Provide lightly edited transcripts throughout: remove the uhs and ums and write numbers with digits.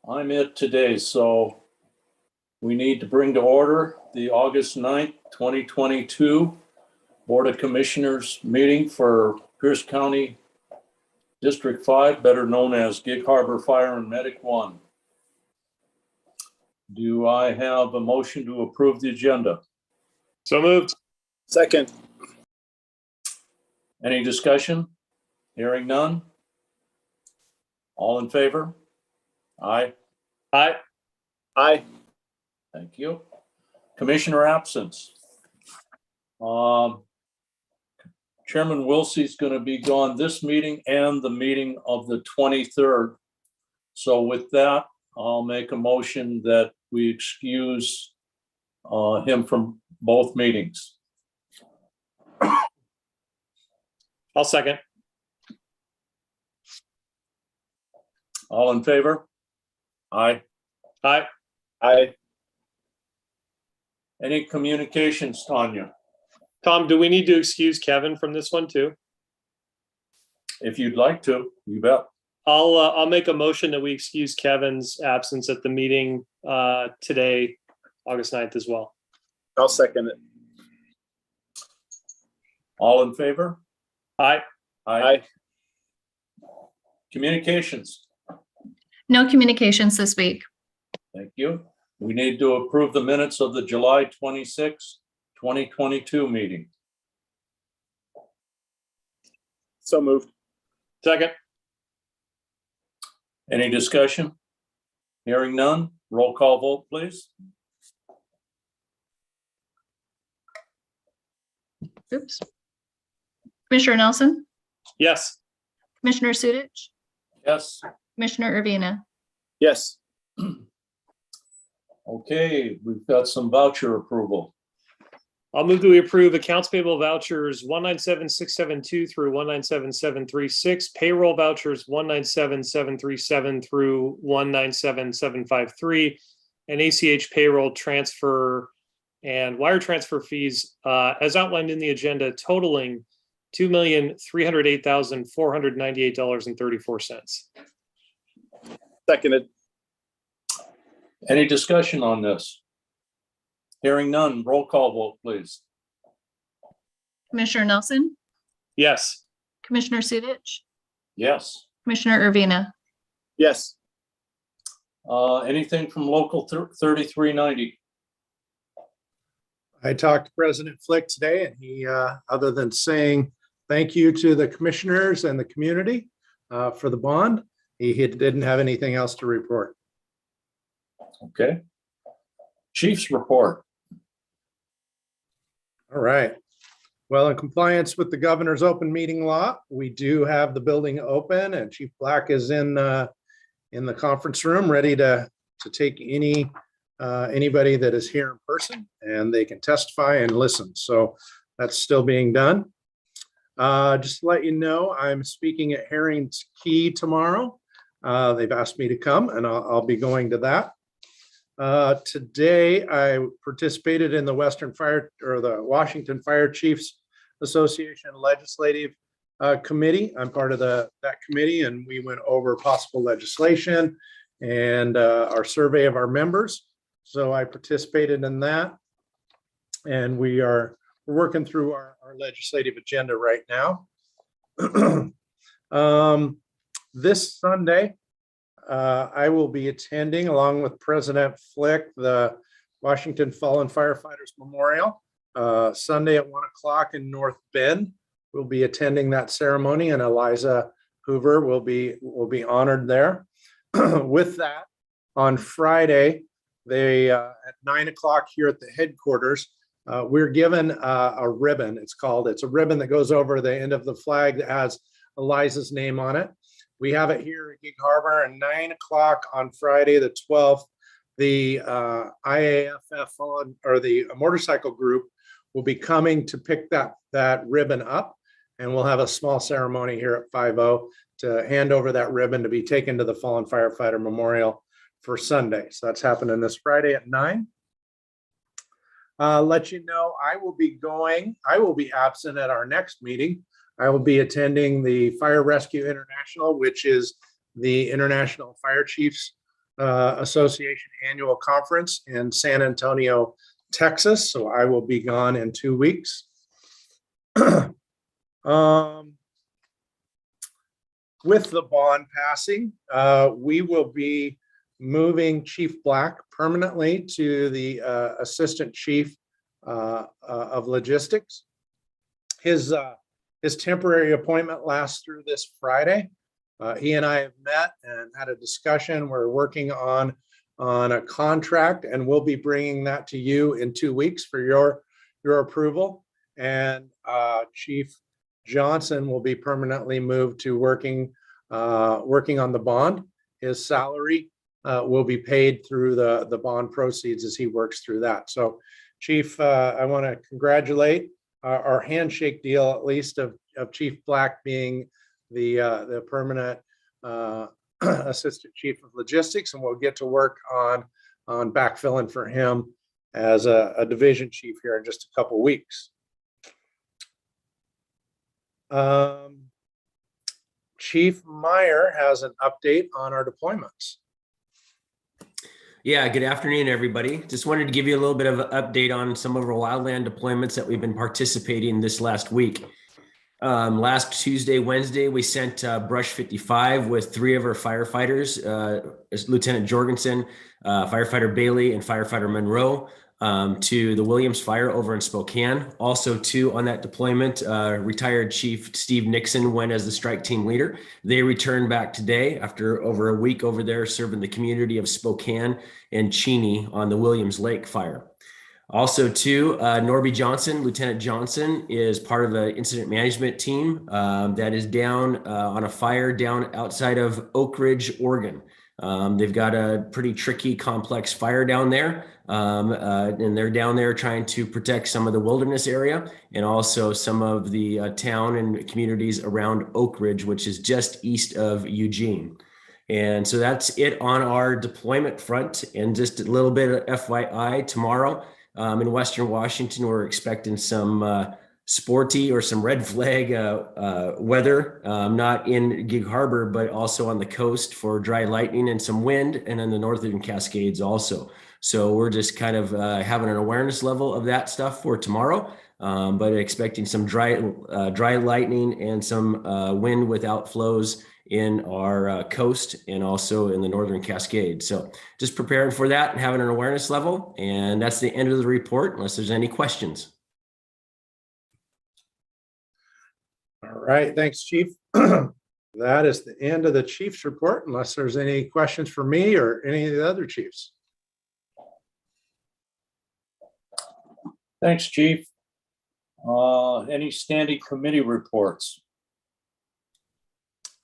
I'm it today, so we need to bring to order the August 9th, 2022 Board of Commissioners meeting for Pierce County District 5, better known as Gig Harbor Fire and Medic 1. Do I have a motion to approve the agenda? So moved. Second. Any discussion? Hearing none? All in favor? Aye. Aye. Aye. Thank you. Commissioner absence. Chairman Wilsey's going to be gone this meeting and the meeting of the 23rd. So with that, I'll make a motion that we excuse him from both meetings. I'll second. All in favor? Aye. Aye. Aye. Any communications, Tanya? Tom, do we need to excuse Kevin from this one too? If you'd like to, you bet. I'll make a motion that we excuse Kevin's absence at the meeting today, August 9th as well. I'll second it. All in favor? Aye. Aye. Communications. No communications this week. Thank you. We need to approve the minutes of the July 26, 2022 meeting. So moved. Second. Any discussion? Hearing none, roll call vote, please. Oops. Commissioner Nelson, Yes. Commissioner Sudich, Yes. Commissioner Urbina. Yes. Okay, we've got some voucher approval. I'll move that we approve accounts payable vouchers 197672 through 197736, payroll vouchers 197737 through 197753, and ACH payroll transfer and wire transfer fees as outlined in the agenda totaling $2,308,498.34. Seconded. Any discussion on this? Hearing none, roll call vote, please. Commissioner Nelson, Yes. Commissioner Sudich, Yes. Commissioner Urbina. Yes. Anything from local 3390? I talked to President Flick today, and he, other than saying thank you to the commissioners and the community for the bond, he didn't have anything else to report. Okay. Chief's report. All right. Well, in compliance with the governor's open meeting law, we do have the building open, and Chief Black is in the conference room ready to take anybody that is here in person, and they can testify and listen. So that's still being done. Just to let you know, I'm speaking at Herring's Key tomorrow. They've asked me to come, and I'll be going to that. Today, I participated in the Washington Fire Chiefs Association Legislative Committee. I'm part of that committee, and we went over possible legislation and our survey of our members. So I participated in that, and we're working through our legislative agenda right now. This Sunday, I will be attending, along with President Flick, the Washington Fallen Firefighters Memorial, Sunday at 1 o'clock in North Bend. We'll be attending that ceremony, and Eliza Hoover will be honored there. With that, on Friday, at 9 o'clock here at the headquarters, we're given a ribbon. It's a ribbon that goes over the end of the flag that has Eliza's name on it. We have it here at Gig Harbor at 9 o'clock on Friday, the 12th. The IAFF or the motorcycle group will be coming to pick that ribbon up, and we'll have a small ceremony here at 5-0 to hand over that ribbon to be taken to the Fallen Firefighter Memorial for Sunday. So that's happening this Friday at 9. Let you know, I will be absent at our next meeting. I will be attending the Fire Rescue International, which is the International Fire Chiefs Association Annual Conference in San Antonio, Texas. So I will be gone in 2 weeks. With the bond passing, we will be moving Chief Black permanently to the Assistant Chief of Logistics. His temporary appointment lasts through this Friday. He and I have met and had a discussion. We're working on a contract, and we'll be bringing that to you in 2 weeks for your approval. And Chief Johnson will be permanently moved to working on the bond. His salary will be paid through the bond proceeds as he works through that. So, Chief, I want to congratulate our handshake deal, at least, of Chief Black being the permanent Assistant Chief of Logistics, and we'll get to work on backfilling for him as a division chief here in just a couple weeks. Chief Meyer has an update on our deployments. Yeah, good afternoon, everybody. Just wanted to give you a little bit of an update on some of our wildland deployments that we've been participating this last week. Last Tuesday, Wednesday, we sent Brush 55 with 3 of our firefighters, Lieutenant Jorgensen, Firefighter Bailey, and Firefighter Monroe, to the Williams Fire over in Spokane. Also, too, on that deployment, retired Chief Steve Nixon went as the strike team leader. They returned back today after over a week over there serving the community of Spokane and Cheney on the Williams Lake Fire. Also, too, Norby Johnson, Lieutenant Johnson, is part of the incident management team that is down on a fire down outside of Oak Ridge, Oregon. They've got a pretty tricky, complex fire down there, and they're down there trying to protect some of the wilderness area and also some of the town and communities around Oak Ridge, which is just east of Eugene. And so that's it on our deployment front. And just a little bit of FYI, tomorrow in Western Washington, we're expecting some sporty or some red flag weather, not in Gig Harbor, but also on the coast for dry lightning and some wind, and in the Northern Cascades also. So we're just kind of having an awareness level of that stuff for tomorrow, but expecting some dry lightning and some wind with outflows in our coast and also in the Northern Cascades. So just preparing for that and having an awareness level. And that's the end of the report, unless there's any questions. All right, thanks, Chief. That is the end of the Chief's report, unless there's any questions for me or any of the other chiefs. Thanks, Chief. Any standing committee reports?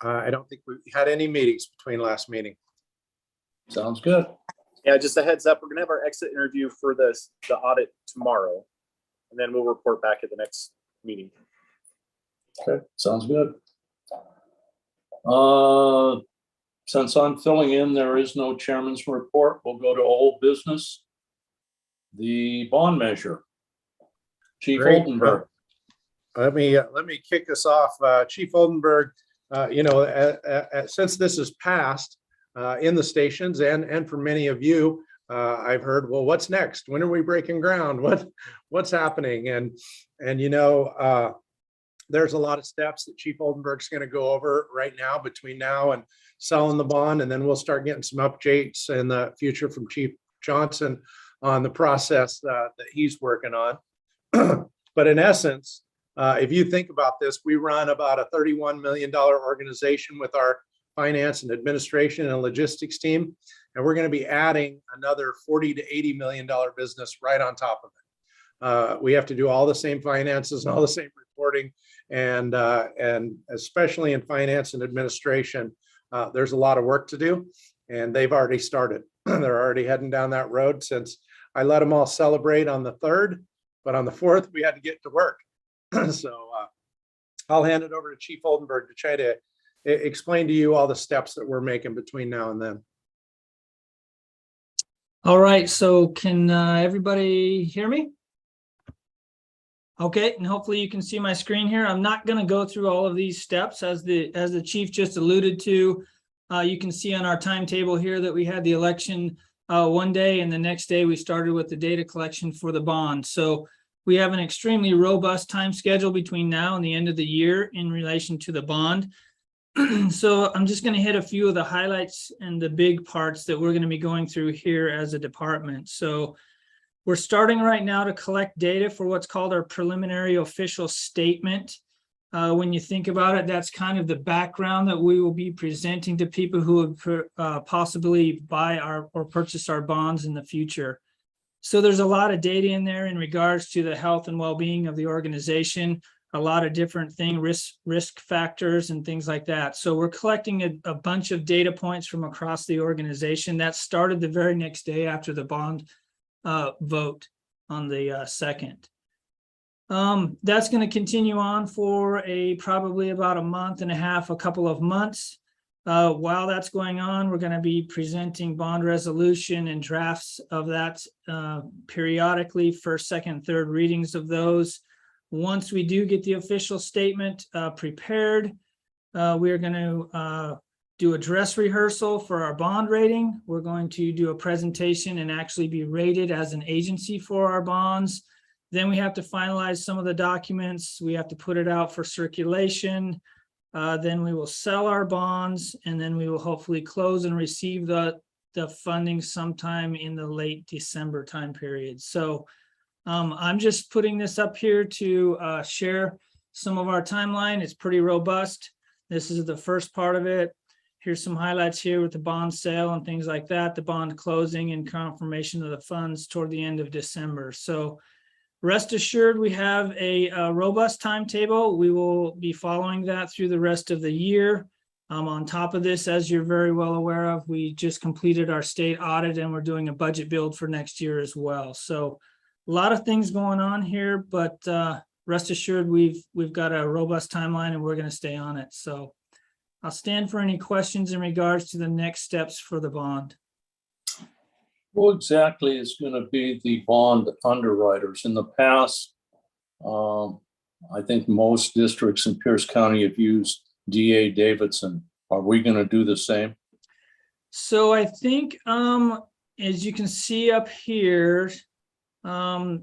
I don't think we had any meetings between last meeting. Sounds good. Yeah, just a heads up, we're gonna have our exit interview for the audit tomorrow, and then we'll report back at the next meeting. Okay, sounds good. Since I'm filling in, there is no chairman's report. We'll go to old business. The bond measure. Chief Great. Oldenburg. Let me kick us off. Chief Oldenburg, since this is passed in the stations and for many of you, I've heard, well, what's next? When are we breaking ground? What's happening? And there's a lot of steps that Chief Oldenburg's going to go over right now between now and selling the bond, and then we'll start getting some updates in the future from Chief Johnson on the process that he's working on. But in essence, if you think about this, we run about a $31 million organization with our finance and administration and logistics team, and we're going to be adding another $40 to $80 million business right on top of it. We have to do all the same finances and all the same reporting, and especially in finance and administration, there's a lot of work to do, and they've already started. They're already heading down that road since I let them all celebrate on the 3rd, but on the 4th, we had to get to work. So I'll hand it over to Chief Oldenburg to try to explain to you all the steps that we're making between now and then. All right, so can everybody hear me? Okay, and hopefully you can see my screen here. I'm not going to go through all of these steps as the chief just alluded to. You can see on our timetable here that we had the election one day, and the next day we started with the data collection for the bond. So we have an extremely robust time schedule between now and the end of the year in relation to the bond. So I'm just going to hit a few of the highlights and the big parts that we're going to be going through here as a department. So we're starting right now to collect data for what's called our preliminary official statement. When you think about it, that's kind of the background that we will be presenting to people who would possibly buy or purchase our bonds in the future. So there's a lot of data in there in regards to the health and well-being of the organization, a lot of different things, risk factors and things like that. So we're collecting a bunch of data points from across the organization. That started the very next day after the bond vote on the 2nd. That's going to continue on for probably about a month and a half, a couple of months. While that's going on, we're going to be presenting bond resolution and drafts of that periodically, first, second, third readings of those. Once we do get the official statement prepared, we are going to do a dress rehearsal for our bond rating. We're going to do a presentation and actually be rated as an agency for our bonds. Then we have to finalize some of the documents. We have to put it out for circulation. Then we will sell our bonds, and then we will hopefully close and receive the funding sometime in the late December time period. So I'm just putting this up here to share some of our timeline. It's pretty robust. This is the first part of it. Here's some highlights here with the bond sale and things like that, the bond closing and confirmation of the funds toward the end of December. So rest assured, we have a robust timetable. We will be following that through the rest of the year. On top of this, as you're very well aware of, we just completed our state audit and we're doing a budget build for next year as well. So a lot of things going on here, but rest assured, we've got a robust timeline and we're going to stay on it. So I'll stand for any questions in regards to the next steps for the bond. Who exactly is going to be the bond underwriters? In the past, I think most districts in Pierce County have used DA Davidson. Are we going to do the same? So I think, as you can see up here, the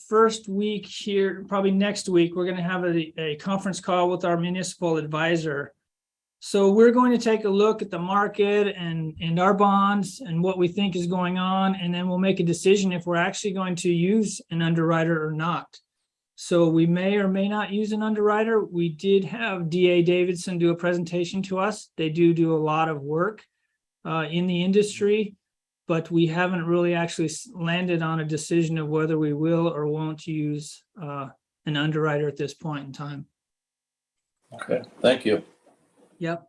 first week here, probably next week, we're going to have a conference call with our municipal advisor. So we're going to take a look at the market and our bonds and what we think is going on, and then we'll make a decision if we're actually going to use an underwriter or not. So we may or may not use an underwriter. We did have DA Davidson do a presentation to us. They do a lot of work in the industry, but we haven't really actually landed on a decision of whether we will or won't use an underwriter at this point in time. Okay, thank you. Yep.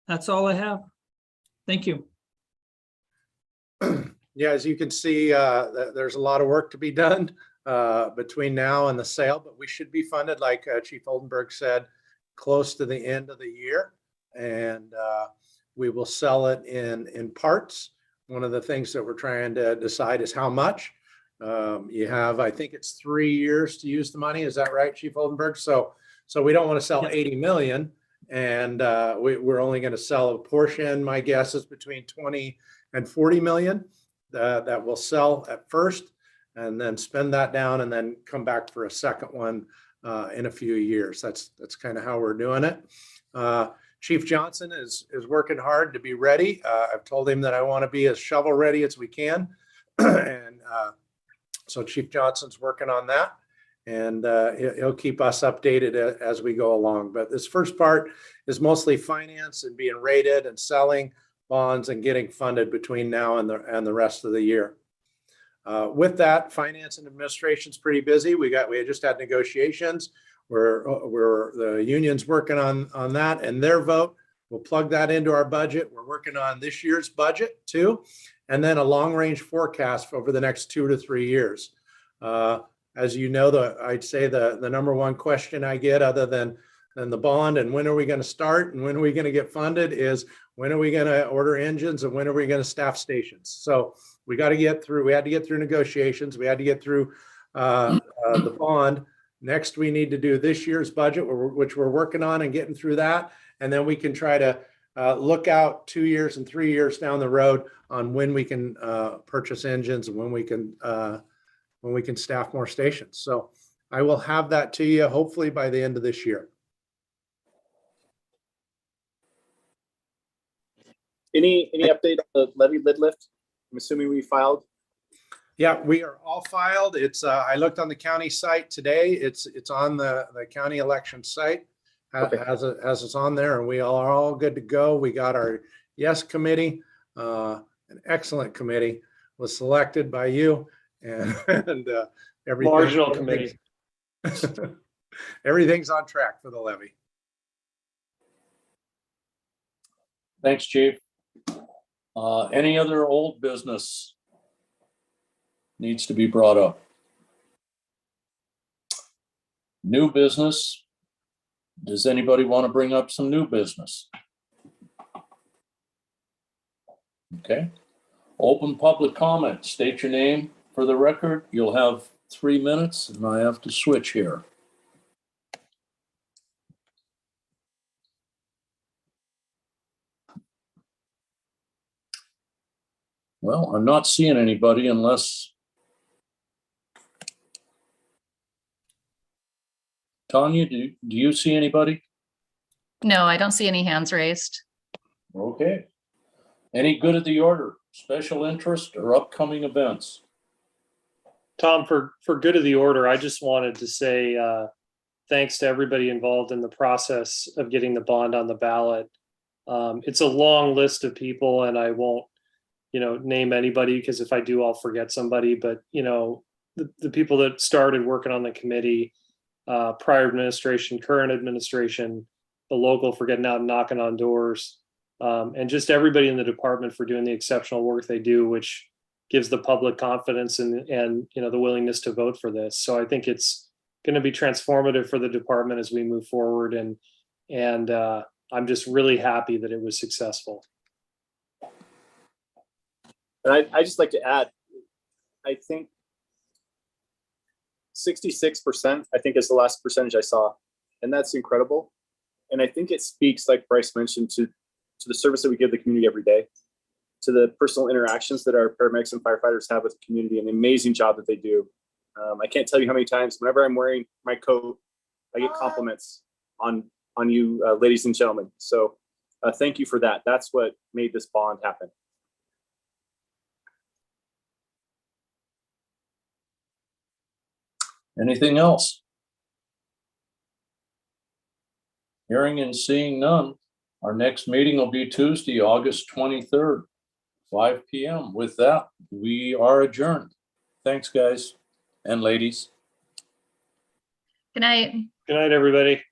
That's all I have. Thank you. Yeah, as you can see, there's a lot of work to be done between now and the sale, but we should be funded, like Chief Oldenburg said, close to the end of the year. And we will sell it in parts. One of the things that we're trying to decide is how much. You have, I think it's 3 years to use the money. Is that right, Chief Oldenburg? So we don't want to sell 80 million, and we're only going to sell a portion. My guess is between 20 and 40 million that will sell at first, and then spend that down, and then come back for a second one in a few years. That's kind of how we're doing it. Chief Johnson is working hard to be ready. I've told him that I want to be as shovel ready as we can. And so Chief Johnson's working on that, and he'll keep us updated as we go along. But this first part is mostly finance and being rated and selling bonds and getting funded between now and the rest of the year. With that, finance and administration's pretty busy. We just had negotiations. We're the union's working on that and their vote. We'll plug that into our budget. We're working on this year's budget too, and then a long-range forecast for over the next 2 to 3 years. As you know, I'd say the number one question I get, other than the bond and when are we going to start and when are we going to get funded, is when are we going to order engines and when are we going to staff stations? So we had to get through negotiations. We had to get through the bond. Next, we need to do this year's budget, which we're working on and getting through that. And then we can try to look out 2 years and 3 years down the road on when we can purchase engines and when we can staff more stations. So I will have that to you hopefully by the end of this year. Any update on the levy lid lift? I'm assuming we filed. Yeah, we are all filed. It's I looked on the county site today. It's on the county election site. Okay. As it's on there, and we are all good to go. We got our yes committee, an excellent committee was selected by you, and everything. Marginal committee. Everything's on track for the levy. Thanks, Chief. Any other old business needs to be brought up? New business. Does anybody want to bring up some new business? Okay. Open public comment. State your name for the record. You'll have 3 minutes, and I have to switch here. Well, I'm not seeing anybody unless Tanya, do you see anybody? No, I don't see any hands raised. Okay. Any good of the order, special interest or upcoming events? Tom, for good of the order, I just wanted to say thanks to everybody involved in the process of getting the bond on the ballot. It's a long list of people, and I won't, name anybody, because if I do, I'll forget somebody. But the people that started working on the committee, prior administration, current administration, the local for getting out and knocking on doors, and just everybody in the department for doing the exceptional work they do, which gives the public confidence and the willingness to vote for this. So I think it's going to be transformative for the department as we move forward, and I'm just really happy that it was successful. And I just like to add, I think 66%, I think is the last percentage I saw. And that's incredible. And I think it speaks, like Bryce mentioned, to the service that we give the community every day, to the personal interactions that our paramedics and firefighters have with the community, and the amazing job that they do. I can't tell you how many times, whenever I'm wearing my coat, I get compliments on you, ladies and gentlemen. So thank you for that. That's what made this bond happen. Anything else? Hearing and seeing none, our next meeting will be Tuesday, August 23rd, 5 p.m. With that, we are adjourned. Thanks, guys and ladies. Good night. Good night, everybody.